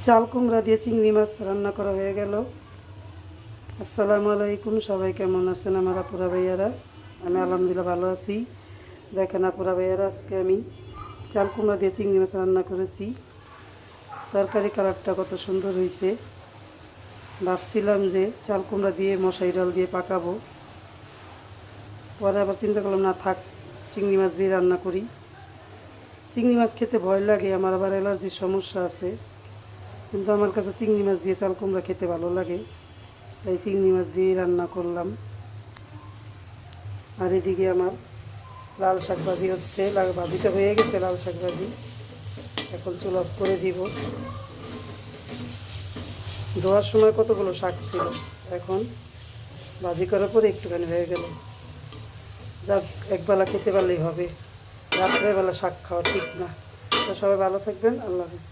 চাল কুমড়া দিয়ে চিংড়ি মাছ রান্না করা হয়ে গেল। আসসালামু আলাইকুম, সবাই কেমন আছেন আমার আপুরা ভাইয়ারা? আমি আলহামদুলিল্লাহ ভালো আছি। দেখেন আপুরা ভাইয়ারা, আজকে আমি চাল কুমড়া দিয়ে চিংড়ি মাছ রান্না করেছি। তরকারি কালারটা কত সুন্দর হয়েছে। ভাবছিলাম যে চাল কুমড়া দিয়ে মশারি ডাল দিয়ে পাকাবো, পরে আবার চিন্তা করলাম না থাক, চিংড়ি মাছ দিয়ে রান্না করি। চিংড়ি মাছ খেতে ভয় লাগে, আমার আবার অ্যালার্জির সমস্যা আছে, কিন্তু আমার কাছে চিংড়ি মাছ দিয়ে চাল কুমড়া খেতে ভালো লাগে, তাই চিংড়ি মাছ দিয়েই রান্না করলাম। আর এদিকে আমার লাল শাক ভাজি হচ্ছে, ভাজিটা হয়ে গেছে লাল শাক ভাজি। এখন চুল অফ করে দিব। ধোয়ার সময় কতগুলো শাক ছিল, এখন ভাজি করার পরে একটুখানি হয়ে গেল। যাক, একবেলা খেতে পারলেই হবে, রাত্রেবেলা শাক খাওয়া ঠিক না। তো সবাই ভালো থাকবেন, আল্লাহ হাফিজ।